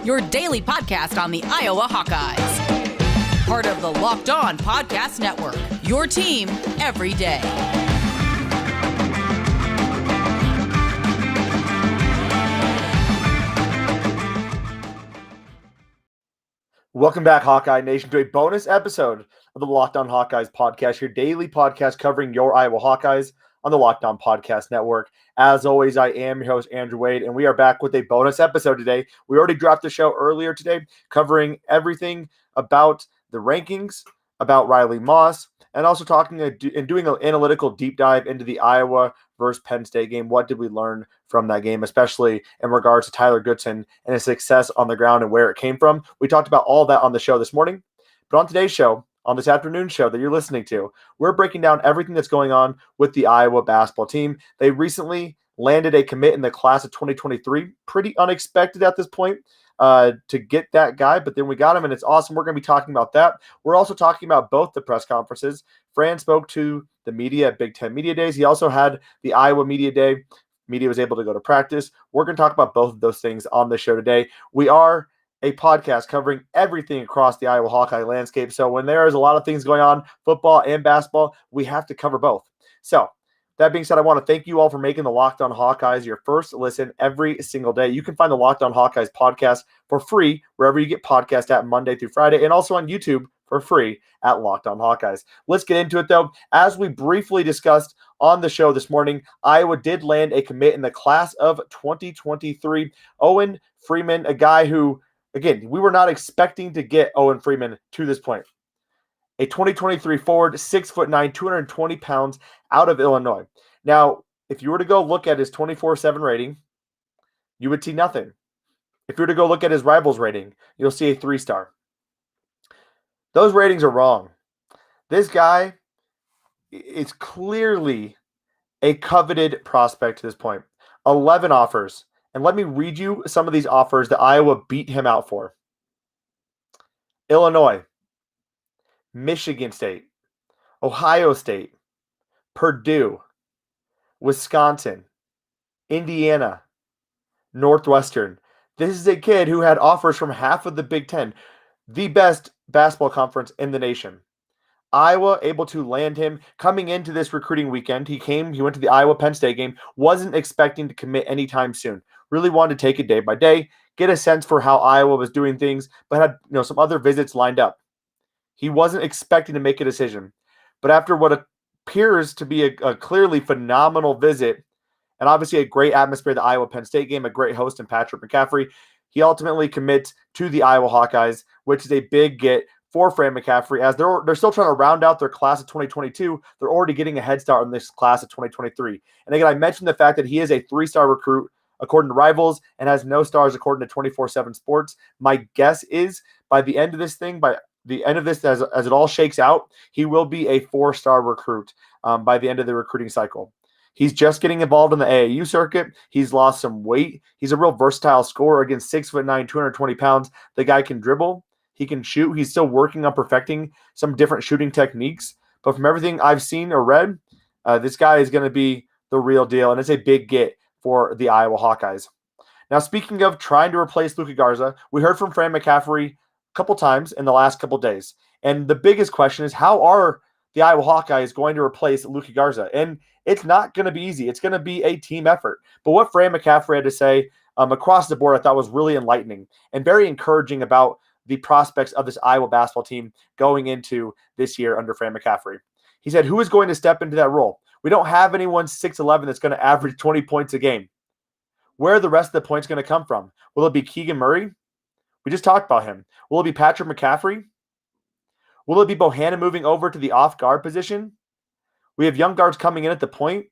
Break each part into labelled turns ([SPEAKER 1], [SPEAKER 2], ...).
[SPEAKER 1] your daily podcast on the Iowa Hawkeyes. Part of the Locked On Podcast Network, your team every day.
[SPEAKER 2] Welcome back, Hawkeye Nation, to a bonus episode of the Locked On Hawkeyes podcast, your daily podcast covering your Iowa Hawkeyes on the Locked On Podcast Network. As always, I am your host, Andrew Wade, and we are back with a bonus episode today. We already dropped the show earlier today, covering everything about the rankings, about Riley Moss, and also talking and doing an analytical deep dive into the Iowa versus Penn State game. What did we learn from that game, especially in regards to Tyler Goodson and his success on the ground and where it came from? We talked about all that on the show this morning, but on today's show, on this afternoon show that you're listening to, we're breaking down everything that's going on with the Iowa basketball team. They recently landed a commit in the class of 2023. Pretty unexpected at this point to get that guy, but then we got him, and it's awesome. We're going to be talking about that. We're also talking about both the press conferences. Fran spoke to the media at Big Ten Media Days. He also had the Iowa Media Day. Media was able to go to practice. We're going to talk about both of those things on the show today. We are a podcast covering everything across the Iowa Hawkeye landscape. So when there is a lot of things going on, football and basketball, we have to cover both. So that being said, I want to thank you all for making the Locked On Hawkeyes your first listen every single day. You can find the Locked On Hawkeyes podcast for free wherever you get podcasts at Monday through Friday, and also on YouTube for free at Locked On Hawkeyes. Let's get into it, though. As we briefly discussed on the show this morning, Iowa did land a commit in the class of 2023. Owen Freeman, a guy who, again, we were not expecting to get Owen Freeman to this point. A 2023 forward, 6'9", 220 pounds, out of Illinois. Now, if you were to go look at his 24/7 rating, you would see nothing. If you were to go look at his rivals rating, you'll see a 3-star. Those ratings are wrong. This guy is clearly a coveted prospect to this point. 11 offers. And let me read you some of these offers that Iowa beat him out for. Illinois, Michigan State, Ohio State, Purdue, Wisconsin, Indiana, Northwestern. This is a kid who had offers from half of the Big Ten, the best basketball conference in the nation. Iowa able to land him coming into this recruiting weekend. He went to the Iowa Penn State game, wasn't expecting to commit anytime soon. Really wanted to take it day by day, get a sense for how Iowa was doing things, but had some other visits lined up. He wasn't expecting to make a decision. But after what appears to be a clearly phenomenal visit, and obviously a great atmosphere, the Iowa Penn State game, a great host in Patrick McCaffery, he ultimately commits to the Iowa Hawkeyes, which is a big get for Fran McCaffery, as they're still trying to round out their class of 2022. They're already getting a head start on this class of 2023. And again, I mentioned the fact that he is a 3-star recruit according to Rivals and has no stars according to 24/7 Sports. My guess is by the end of this, as it all shakes out, he will be a 4-star recruit by the end of the recruiting cycle. He's just getting involved in the AAU circuit. He's lost some weight. He's a real versatile scorer. Again, 6'9", 220 pounds. The guy can dribble. He can shoot. He's still working on perfecting some different shooting techniques. But from everything I've seen or read, this guy is going to be the real deal, and it's a big get for the Iowa Hawkeyes. Now, speaking of trying to replace Luka Garza, we heard from Fran McCaffery a couple times in the last couple days. And the biggest question is, how are the Iowa Hawkeyes going to replace Luka Garza? And it's not going to be easy. It's going to be a team effort. But what Fran McCaffery had to say across the board, I thought was really enlightening and very encouraging about the prospects of this Iowa basketball team going into this year under Fran McCaffery. He said, who is going to step into that role? We don't have anyone 6'11" that's going to average 20 points a game. Where are the rest of the points going to come from? Will it be Keegan Murray? We just talked about him. Will it be Patrick McCaffery? Will it be Bohannon moving over to the off-guard position? We have young guards coming in at the point.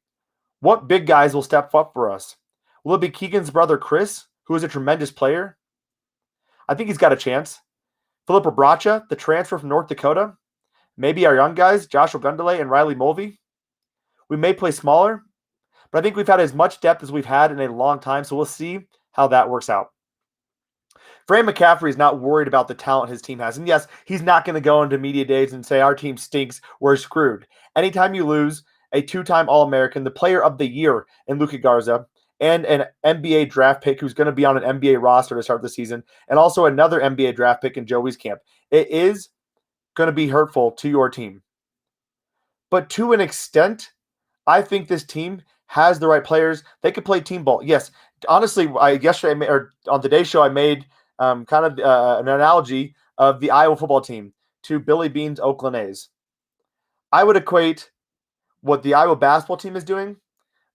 [SPEAKER 2] What big guys will step up for us? Will it be Keegan's brother, Chris, who is a tremendous player? I think he's got a chance. Philip Obracha, the transfer from North Dakota. Maybe our young guys, Joshua Gundele and Riley Mulvey. We may play smaller, but I think we've had as much depth as we've had in a long time, so we'll see how that works out. Fran McCaffery is not worried about the talent his team has. And yes, he's not going to go into media days and say, our team stinks, we're screwed. Anytime you lose a 2-time All-American, the player of the year in Luka Garza, and an NBA draft pick who's going to be on an NBA roster to start the season, and also another NBA draft pick in Joey's camp. It is going to be hurtful to your team. But to an extent, I think this team has the right players. They could play team ball. Yes, honestly, yesterday or on today's show, I made an analogy of the Iowa football team to Billy Beane's Oakland A's. I would equate what the Iowa basketball team is doing.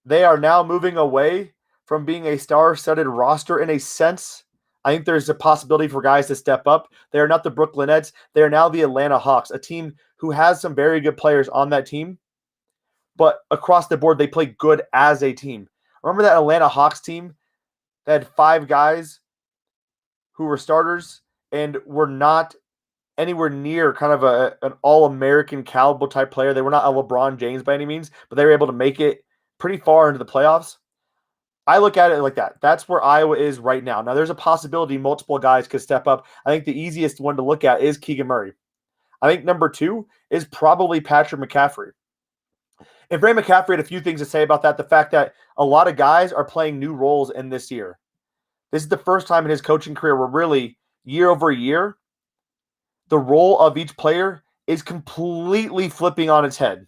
[SPEAKER 2] They are now moving away from being a star-studded roster in a sense. I think there's a possibility for guys to step up. They are not the Brooklyn Nets. They are now the Atlanta Hawks, a team who has some very good players on that team. But across the board, they play good as a team. Remember that Atlanta Hawks team that had 5 guys who were starters and were not anywhere near kind of an all-American caliber type player. They were not a LeBron James by any means, but they were able to make it pretty far into the playoffs. I look at it like that. That's where Iowa is right now. Now, there's a possibility multiple guys could step up. I think the easiest one to look at is Keegan Murray. I think number 2 is probably Patrick McCaffery. And Fran McCaffery had a few things to say about that. The fact that a lot of guys are playing new roles in this year. This is the first time in his coaching career where really, year over year, the role of each player is completely flipping on its head.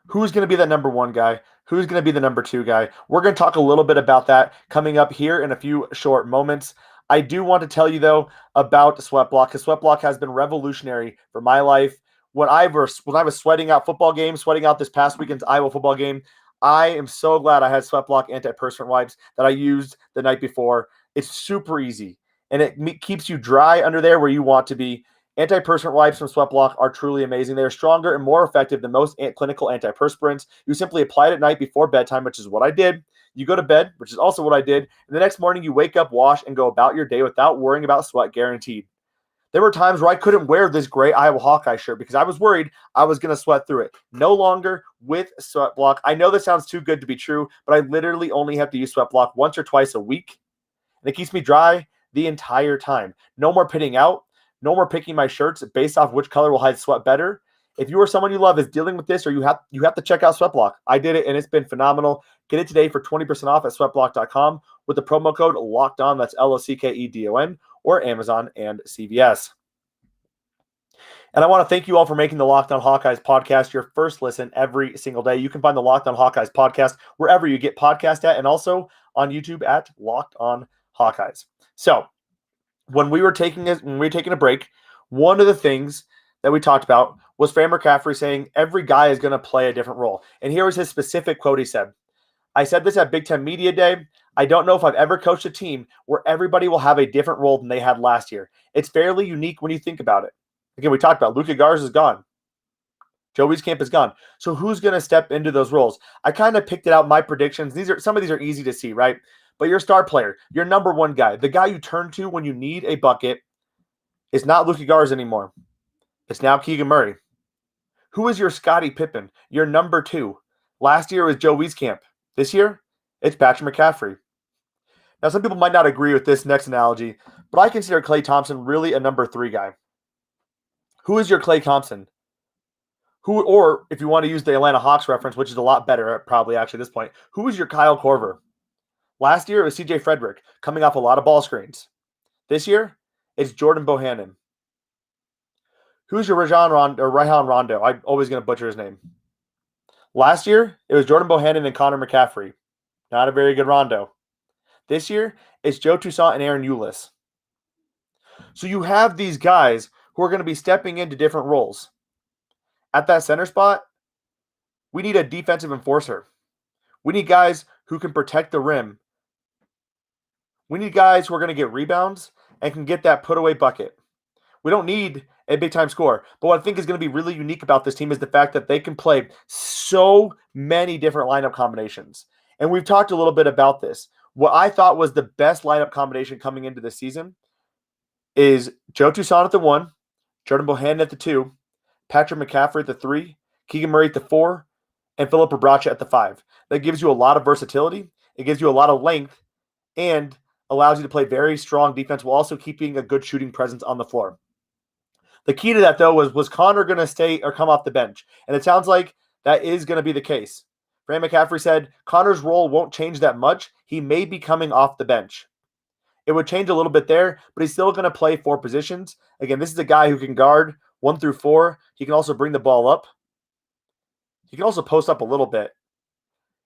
[SPEAKER 2] Who's going to be that number 1 guy? Who's going to be the number 2 guy? We're going to talk a little bit about that coming up here in a few short moments. I do want to tell you, though, about SweatBlock, because SweatBlock has been revolutionary for my life. When I was sweating out football games, sweating out this past weekend's Iowa football game, I am so glad I had SweatBlock antiperspirant wipes that I used the night before. It's super easy, and it keeps you dry under there where you want to be. Antiperspirant wipes from SweatBlock are truly amazing. They are stronger and more effective than most clinical antiperspirants. You simply apply it at night before bedtime, which is what I did. You go to bed, which is also what I did. And the next morning, you wake up, wash, and go about your day without worrying about sweat, guaranteed. There were times where I couldn't wear this gray Iowa Hawkeye shirt because I was worried I was going to sweat through it. No longer with SweatBlock. I know this sounds too good to be true, but I literally only have to use SweatBlock once or twice a week. And it keeps me dry the entire time. No more pitting out. No more picking my shirts based off which color will hide sweat better. If you or someone you love is dealing with this, or you have to check out SweatBlock. I did it, and it's been phenomenal. Get it today for 20% off at sweatblock.com with the promo code LOCKEDON. That's LOCKEDON, or Amazon and CVS. And I want to thank you all for making the Locked On Hawkeyes podcast your first listen every single day. You can find the Locked On Hawkeyes podcast wherever you get podcast at, and also on YouTube at Locked On Hawkeyes. So, when we were taking a break, one of the things that we talked about was Fran McCaffery saying every guy is going to play a different role. And here was his specific quote he said. I said this at Big Ten Media Day. I don't know if I've ever coached a team where everybody will have a different role than they had last year. It's fairly unique when you think about it. Again, we talked about Luka Garza is gone. Joey's camp is gone. So who's going to step into those roles? I kind of picked it out, my predictions. Some of these are easy to see, right? But your star player, your number 1 guy, the guy you turn to when you need a bucket, is not Luka Garza anymore. It's now Keegan Murray. Who is your Scottie Pippen, your number 2? Last year was Joe Wieskamp. This year, it's Patrick McCaffery. Now, some people might not agree with this next analogy, but I consider Klay Thompson really a number 3 guy. Who is your Klay Thompson? Or if you want to use the Atlanta Hawks reference, which is a lot better probably actually at this point, who is your Kyle Korver? Last year, it was C.J. Frederick, coming off a lot of ball screens. This year, it's Jordan Bohannon. Who's your Rajon Rondo? I'm always going to butcher his name. Last year, it was Jordan Bohannon and Connor McCaffery. Not a very good Rondo. This year, it's Joe Toussaint and Aaron Eulis. So you have these guys who are going to be stepping into different roles. At that center spot, we need a defensive enforcer. We need guys who can protect the rim. We need guys who are going to get rebounds and can get that put-away bucket. We don't need a big-time scorer. But what I think is going to be really unique about this team is the fact that they can play so many different lineup combinations. And we've talked a little bit about this. What I thought was the best lineup combination coming into this season is Joe Toussaint at the 1, Jordan Bohannon at the 2, Patrick McCaffery at the 3, Keegan Murray at the 4, and Philip Obracha at the 5. That gives you a lot of versatility. It gives you a lot of length and allows you to play very strong defense while also keeping a good shooting presence on the floor. The key to that, though, was Connor going to stay or come off the bench? And it sounds like that is going to be the case. Fran McCaffery said, Connor's role won't change that much. He may be coming off the bench. It would change a little bit there, but he's still going to play 4 positions. Again, this is a guy who can guard 1 through 4. He can also bring the ball up. He can also post up a little bit.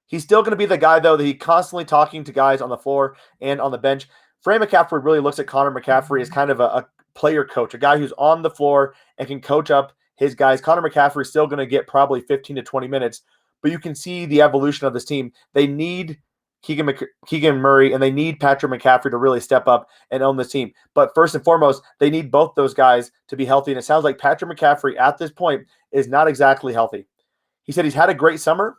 [SPEAKER 2] He's still going to be the guy, though, that he's constantly talking to guys on the floor and on the bench. Fran McCaffery really looks at Connor McCaffery as kind of a player coach, a guy who's on the floor and can coach up his guys. Connor McCaffery is still going to get probably 15 to 20 minutes, but you can see the evolution of this team. They need Keegan Murray and they need Patrick McCaffery to really step up and own this team. But first and foremost, they need both those guys to be healthy, and it sounds like Patrick McCaffery at this point is not exactly healthy. He said he's had a great summer,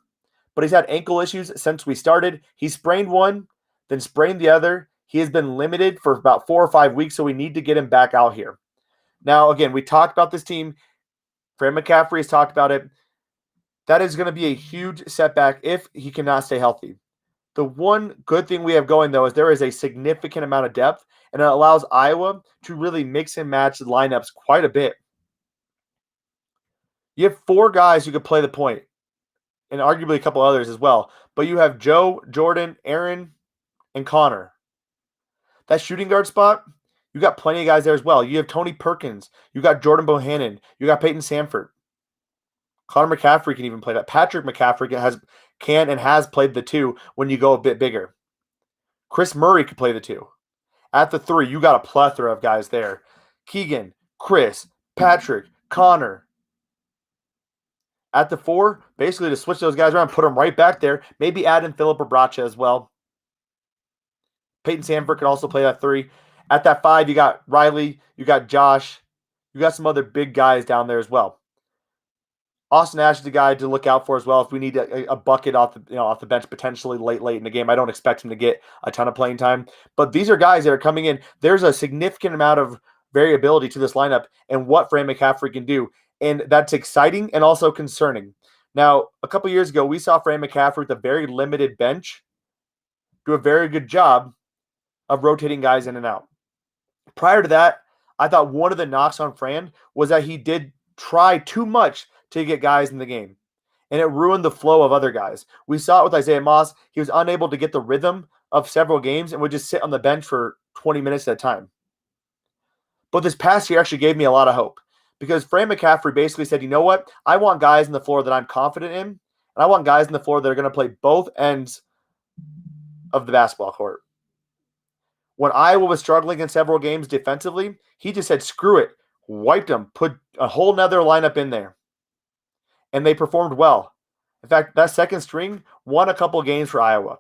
[SPEAKER 2] but he's had ankle issues since we started. He sprained one, then sprained the other. He has been limited for about 4 or 5 weeks, so we need to get him back out here. Now, again, we talked about this team. Fran McCaffery has talked about it. That is going to be a huge setback if he cannot stay healthy. The one good thing we have going, though, is there is a significant amount of depth, and it allows Iowa to really mix and match the lineups quite a bit. You have 4 guys who could play the point, and arguably a couple others as well. But you have Joe, Jordan, Aaron, and Connor. That shooting guard spot, you got plenty of guys there as well. You have Tony Perkins. You got Jordan Bohannon. You got Peyton Sanford. Connor McCaffery can even play that. Patrick McCaffery can and has played the 2 when you go a bit bigger. Chris Murray could play the 2. At the 3, you got a plethora of guys there. Keegan, Chris, Patrick, Connor. At the 4, basically to switch those guys around, put them right back there. Maybe add in Philip Abracha as well. Peyton Sanford could also play that 3. At that 5, you got Riley, you got Josh, you got some other big guys down there as well. Austin Ash is a guy to look out for as well if we need a bucket off the bench potentially late in the game. I don't expect him to get a ton of playing time, but these are guys that are coming in. There's a significant amount of variability to this lineup and what Fran McCaffery can do, and that's exciting and also concerning. Now, a couple years ago, we saw Fran McCaffery with a very limited bench do a very good job of rotating guys in and out. Prior to that, I thought one of the knocks on Fran was that he did try too much to get guys in the game, and it ruined the flow of other guys. We saw it with Isaiah Moss. He was unable to get the rhythm of several games and would just sit on the bench for 20 minutes at a time. But this past year actually gave me a lot of hope because Fran McCaffery basically said, you know what? I want guys on the floor that I'm confident in, and I want guys on the floor that are going to play both ends of the basketball court. When Iowa was struggling in several games defensively, he just said, screw it, wiped them, put a whole nother lineup in there. And they performed well. In fact, that second string won a couple games for Iowa.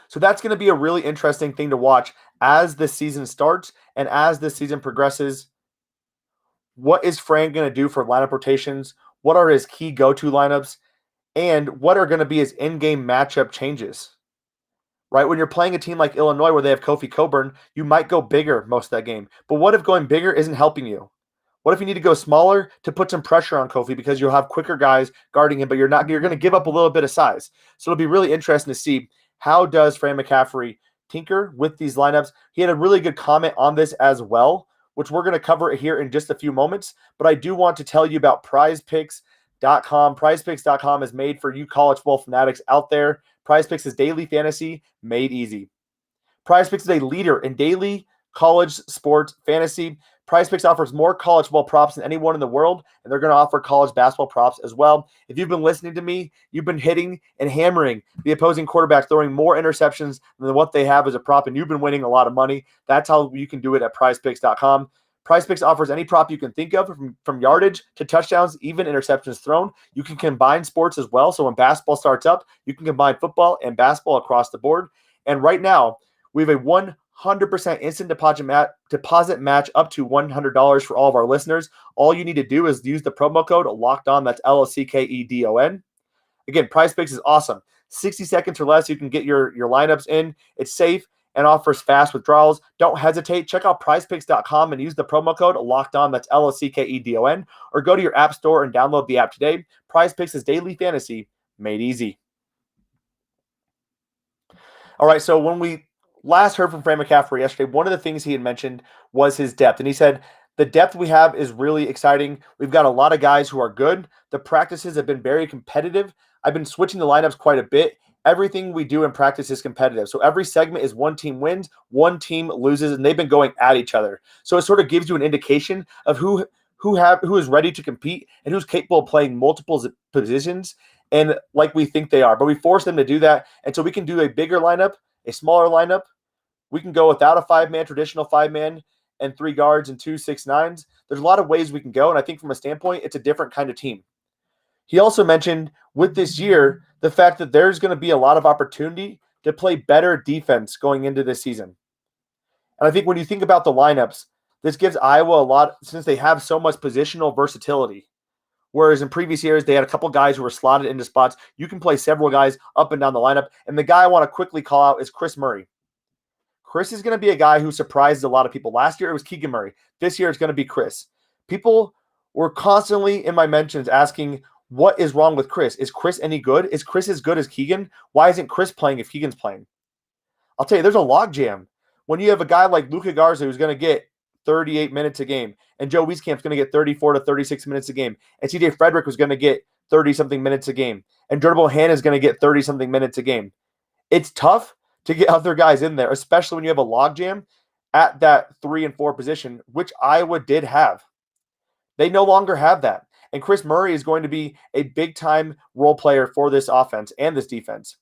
[SPEAKER 2] So that's going to be a really interesting thing to watch as this season starts and as this season progresses. What is Fran going to do for lineup rotations? What are his key go-to lineups? And what are going to be his in-game matchup changes? Right? When you're playing a team like Illinois where they have Kofi Cockburn, you might go bigger most of that game. But what if going bigger isn't helping you? What if you need to go smaller to put some pressure on Kofi because you'll have quicker guys guarding him, but you're going to give up a little bit of size. So it'll be really interesting to see how does Fran McCaffery tinker with these lineups. He had a really good comment on this as well, which we're going to cover here in just a few moments. But I do want to tell you about PrizePicks.com. PrizePicks.com is made for you college football fanatics out there. PrizePicks is daily fantasy made easy. PrizePicks is a leader in daily college sports fantasy. PrizePicks offers more college football props than anyone in the world, and they're going to offer college basketball props as well. If you've been listening to me, you've been hitting and hammering the opposing quarterback, throwing more interceptions than what they have as a prop, and you've been winning a lot of money. That's how you can do it at PrizePicks.com. PrizePicks offers any prop you can think of, from yardage to touchdowns, even interceptions thrown. You can combine sports as well. So when basketball starts up, you can combine football and basketball across the board. And right now, we have a 100% instant deposit match up to $100 for all of our listeners. All you need to do is use the promo code LOCKEDON. That's LOCKEDON. Again, PrizePicks is awesome. 60 seconds or less, you can get your lineups in. It's safe and offers fast withdrawals. Don't hesitate. Check out PrizePicks.com and use the promo code LOCKEDON. That's LOCKEDON. Or go to your app store and download the app today. PrizePicks is daily fantasy made easy. All right, so when we last heard from Fran McCaffery yesterday, one of the things he had mentioned was his depth. And he said The depth we have is really exciting. We've got a lot of guys who are good. The practices have been very competitive. I've been switching the lineups quite a bit. Everything we do in practice is competitive. So every segment is one team wins, one team loses, and they've been going at each other. So it sort of gives you an indication of who is ready to compete and who's capable of playing multiple positions and like we think they are. But we force them to do that. And so we can do a bigger lineup, a smaller lineup. We can go without a traditional five-man, and 3 guards and 2 6'9s. There's a lot of ways we can go, and I think from a standpoint, it's a different kind of team. He also mentioned with this year the fact that there's going to be a lot of opportunity to play better defense going into this season. And I think when you think about the lineups, this gives Iowa a lot since they have so much positional versatility. Whereas in previous years, they had a couple guys who were slotted into spots. You can play several guys up and down the lineup. And the guy I want to quickly call out is Chris Murray. Chris is going to be a guy who surprised a lot of people. Last year, it was Keegan Murray. This year, it's going to be Chris. People were constantly in my mentions asking, what is wrong with Chris? Is Chris any good? Is Chris as good as Keegan? Why isn't Chris playing if Keegan's playing? I'll tell you, there's a logjam. When you have a guy like Luka Garza who's going to get 38 minutes a game, and Joe Wieskamp's going to get 34 to 36 minutes a game, and CJ Frederick was going to get 30-something minutes a game, and Jordan Bohannon is going to get 30-something minutes a game. It's tough to get other guys in there, especially when you have a logjam at that 3 and 4 position, which Iowa did have. They no longer have that. And Chris Murray is going to be a big-time role player for this offense and this defense.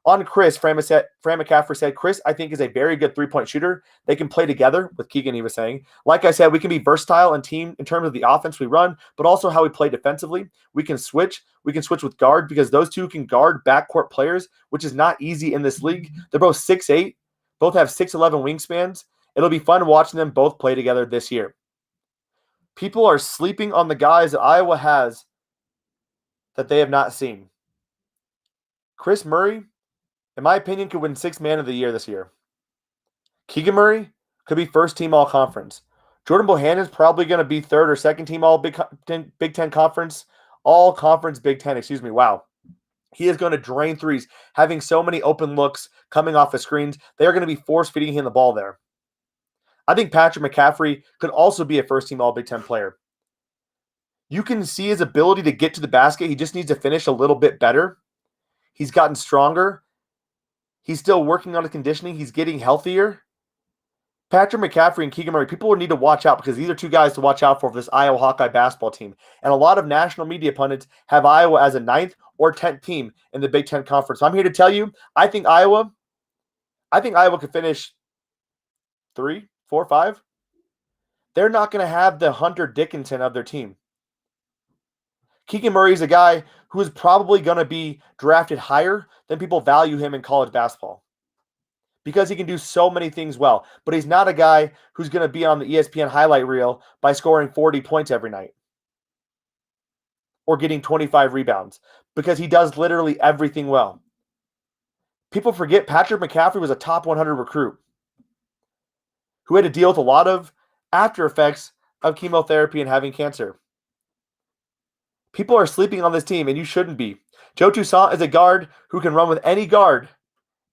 [SPEAKER 2] On Chris, Fran McCaffery said, Chris, I think, is a very good three-point shooter. They can play together with Keegan, he was saying. Like I said, we can be versatile in team in terms of the offense we run, but also how we play defensively. We can switch. We can switch with guard because those two can guard backcourt players, which is not easy in this league. They're both 6'8", both have 6'11" wingspans. It'll be fun watching them both play together this year. People are sleeping on the guys that Iowa has that they have not seen. Chris Murray, in my opinion, could win 6th Man of the Year this year. Keegan Murray could be first team all-conference. Jordan Bohannon is probably going to be third or second team all Big Ten conference. All-conference Big Ten, Wow. He is going to drain threes, having so many open looks coming off of screens. They are going to be force-feeding him the ball there. I think Patrick McCaffery could also be a first-team All-Big Ten player. You can see his ability to get to the basket. He just needs to finish a little bit better. He's gotten stronger. He's still working on his conditioning. He's getting healthier. Patrick McCaffery and Keegan Murray, people will need to watch out because these are two guys to watch out for this Iowa Hawkeye basketball team. And a lot of national media pundits have Iowa as a 9th or 10th team in the Big Ten Conference. So I'm here to tell you, I think Iowa could finish 3, 4, 5. They're not going to have the Hunter Dickinson of their team. Keegan Murray is a guy who is probably going to be drafted higher than people value him in college basketball because he can do so many things well. But he's not a guy who's going to be on the ESPN highlight reel by scoring 40 points every night or getting 25 rebounds because he does literally everything well. People forget Patrick McCaffery was a top 100 recruit who had to deal with a lot of after effects of chemotherapy and having cancer. People are sleeping on this team, and you shouldn't be. Joe Toussaint is a guard who can run with any guard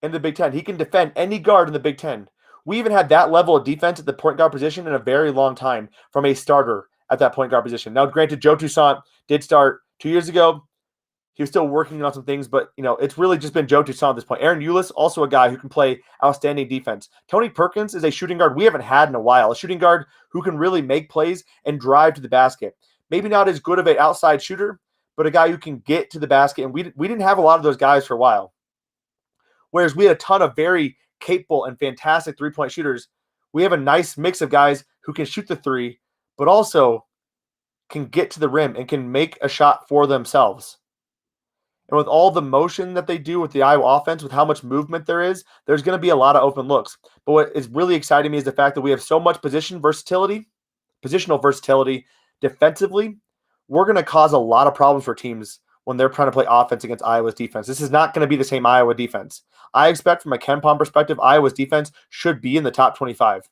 [SPEAKER 2] in the Big Ten. He can defend any guard in the Big Ten. We even had that level of defense at the point guard position in a very long time from a starter at that point guard position. Now, granted, Joe Toussaint did start 2 years ago. He was still working on some things, but it's really just been Joe Toussaint at this point. Aaron Eulis, also a guy who can play outstanding defense. Tony Perkins is a shooting guard we haven't had in a while. A shooting guard who can really make plays and drive to the basket. Maybe not as good of an outside shooter, but a guy who can get to the basket. And we didn't have a lot of those guys for a while. Whereas we had a ton of very capable and fantastic three-point shooters. We have a nice mix of guys who can shoot the three, but also can get to the rim and can make a shot for themselves. And with all the motion that they do with the Iowa offense, with how much movement there is, there's going to be a lot of open looks. But what is really exciting me is the fact that we have so much positional versatility defensively. We're going to cause a lot of problems for teams when they're trying to play offense against Iowa's defense. This is not going to be the same Iowa defense. I expect from a KenPom perspective, Iowa's defense should be in the top 25.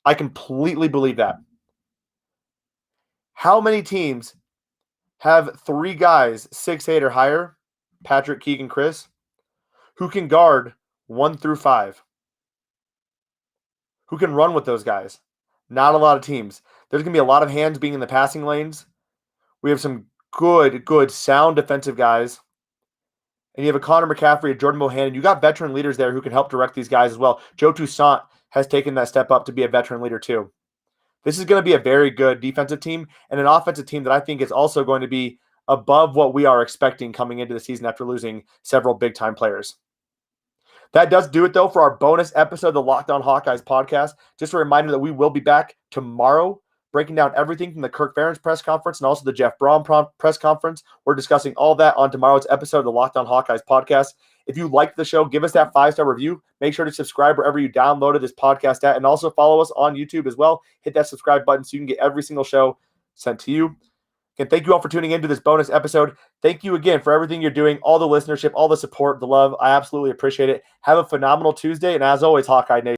[SPEAKER 2] I completely believe that. How many teams have 3 guys 6'8" or higher, Patrick, Keegan, Chris, who can guard 1 through 5? Who can run with those guys? Not a lot of teams. There's going to be a lot of hands being in the passing lanes. We have some good, sound defensive guys. And you have a Connor McCaffery, a Jordan Bohannon. You got veteran leaders there who can help direct these guys as well. Joe Toussaint has taken that step up to be a veteran leader too. This is going to be a very good defensive team and an offensive team that I think is also going to be above what we are expecting coming into the season after losing several big-time players. That does do it, though, for our bonus episode of the Locked On Hawkeyes podcast. Just a reminder that we will be back tomorrow breaking down everything from the Kirk Ferentz press conference and also the Jeff Braun press conference. We're discussing all that on tomorrow's episode of the Locked On Hawkeyes podcast. If you liked the show, give us that 5-star review. Make sure to subscribe wherever you downloaded this podcast at, and also follow us on YouTube as well. Hit that subscribe button so you can get every single show sent to you. Again, thank you all for tuning into this bonus episode. Thank you again for everything you're doing, all the listenership, all the support, the love. I absolutely appreciate it. Have a phenomenal Tuesday, and as always, Hawkeye Nation.